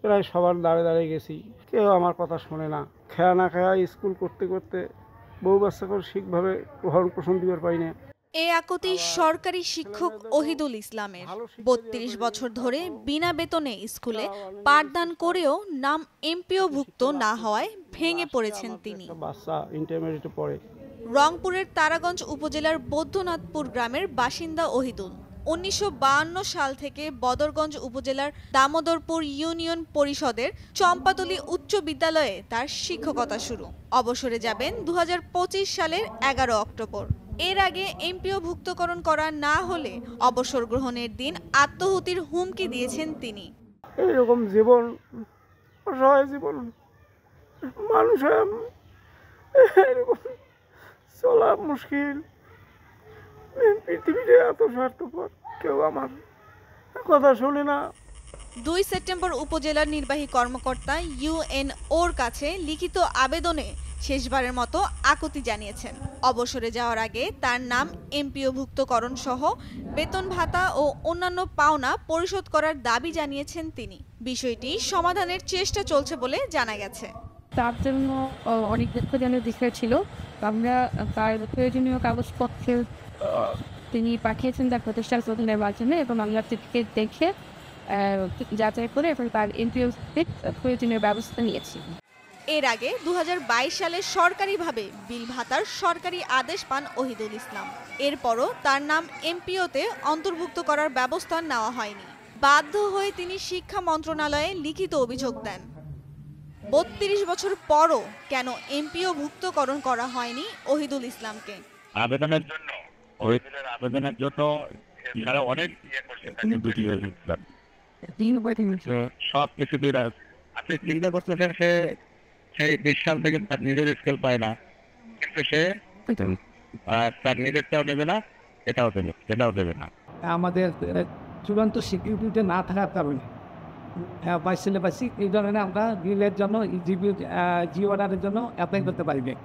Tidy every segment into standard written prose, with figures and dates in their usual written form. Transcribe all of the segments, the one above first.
প্রায় সবার দাঁড়ে দাঁড়িয়ে গেছি, কেউ আমার কথা শোনে না। খেয়া না খেয়া স্কুল করতে করতে বউ বাচ্চা করে ঠিকভাবে ভরণ পোষণ দিবার পাই না। এ আকুতি সরকারি শিক্ষক ওহিদুল ইসলামের। ৩২ বছর ধরে বিনা বেতনে স্কুলে পাঠদান করেও নাম এমপিওভুক্ত না হওয়ায় ভেঙে পড়েছেন তিনি। বাচ্চা ইন্টারমিডিয়েটে পড়ে। রংপুরের তারাগঞ্জ উপজেলার বৈদ্যনাথপুর গ্রামের বাসিন্দা ওহিদুল ১৯৫২ সাল থেকে বদরগঞ্জ উপজেলার দামোদরপুর ইউনিয়ন পরিষদের চম্পাতলী উচ্চ বিদ্যালয়ে তার শিক্ষকতা শুরু। অবসরে যাবেন ২০২৫ সালের ১১ অক্টোবর। এর আগে এমপিওভুক্তকরণ করা না হলে অবসর গ্রহণের দিন আত্মহত্যার হুমকি দিয়েছেন তিনি। এইরকম জীবন, অসহায় জীবন, মানুষ এরকম চলা মুশকিল। পৃথিবীতে এত স্বার্থপর, কেউ আমার কথা শোনে না। ২ সেপ্টেম্বর উপজেলার নির্বাহী কর্মকর্তা ইউএনওর কাছে লিখিত আবেদনে শেষবারের মতো আকুতি জানিয়েছেন। অবসরে যাওয়ার আগে তার নাম এমপিওভুক্তকরণ সহ বেতন ভাতা ও অন্যান্য পাওনা পরিশোধ করার দাবি জানিয়েছেন তিনি। বিষয়টি সমাধানের চেষ্টা চলছে বলে জানা গেছে। তার জন্য অনেক দুঃখজনক বিষয় ছিল। আমরা তার প্রয়োজনীয় কাগজপত্র তিনি পাঠিয়েছেন তার প্রতিষ্ঠান প্রদানের মাধ্যমে এবং আমরা থেকে দেখে যাচাই করে এবং তার এমপিও প্রয়োজনীয় ব্যবস্থা নিয়েছি। এর আগে ২০২২ সালে সরকারিভাবে বিল ভাতার সরকারি আদেশ পান ওহিদুল ইসলাম। এরপরও তার নাম এমপিওতে অন্তর্ভুক্ত করার ব্যবস্থা নেওয়া হয়নি। বাধ্য হয়ে তিনি শিক্ষা মন্ত্রণালয়ে লিখিত অভিযোগ দেন। ৩২ বছর পরও কেন এমপিওভুক্তকরণ করা হয়নি ওহিদুল ইসলামকে? আবেদনের জন্য যারা অনেক সব কিছু আপনি চিন্তা করতেছেন সেই বিশ্বাস থেকে তার নিজের স্কেল পায় না, কিন্তু সে তার নিজেরটাও নেবে না, এটাও দেবে না। আমাদের চূড়ান্ত স্বীকৃতিতে না থাকার কারণে সিলেবাসিক এই ধরনের আমরা বিলের জন্য জি অর্ডারের জন্য অ্যাপ্লাই করতে পারিনি।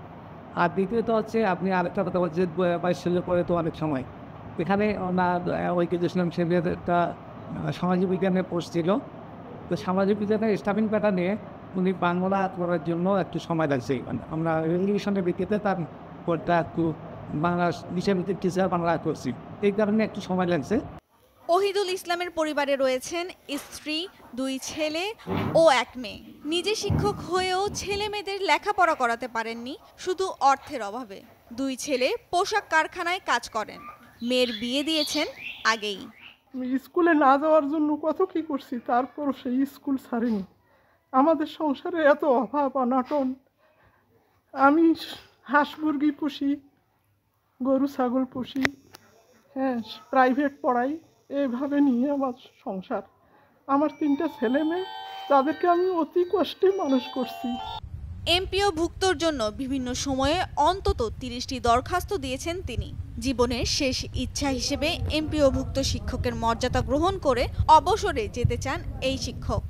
আর দ্বিতীয়ত হচ্ছে আপনি আরেকটা কথা বলছেন 22 সালের পরে তো অনেক সময় এখানে ওনার ঐক্য ইসলাম সেবের একটা সামাজিক বিজ্ঞানের পোস্ট ছিল। তো সামাজিক বিজ্ঞানের স্টাফিং প্যাটার্নে উনি বাংলা করার জন্য একটু সময় লাগছে। আমরা রেলিগেশনের ভিত্তিতে তার কোডটা একটু বাংলা বিষয়ভিত্তিক টিচার বাংলা করছি, এই কারণে একটু সময় লাগছে। ওহিদুল ইসলামের পরিবারে রয়েছেন স্ত্রী, 2 ছেলে ও 1 মেয়ে। নিজে শিক্ষক হয়েও ছেলে মেয়েদের লেখাপড়া করাতে পারেননি শুধু অর্থের অভাবে। 2 ছেলে পোশাক কারখানায় কাজ করেন। মেয়ের বিয়ে দিয়েছেন আগেই। আমি স্কুলে না যাওয়ার জন্য কত কি করছি, তারপর সেই স্কুল ছাড়িনি। আমাদের সংসারে এত অভাব অনটন। আমি হাঁস মুরগি পুষি, গরু ছাগল পুষি, হ্যাঁ প্রাইভেট পড়াই, এইভাবে নিয়ে আমার সংসার। আমার 3টা ছেলে মেয়ে, তাদেরকে আমি অতি কষ্টে মানুষ করছি। এমপিওভুক্তর জন্য বিভিন্ন সময়ে অন্তত 30টি দরখাস্ত দিয়েছেন তিনি। জীবনের শেষ ইচ্ছা হিসেবে এমপিওভুক্ত শিক্ষকের মর্যাদা গ্রহণ করে অবসরে যেতে চান এই শিক্ষক।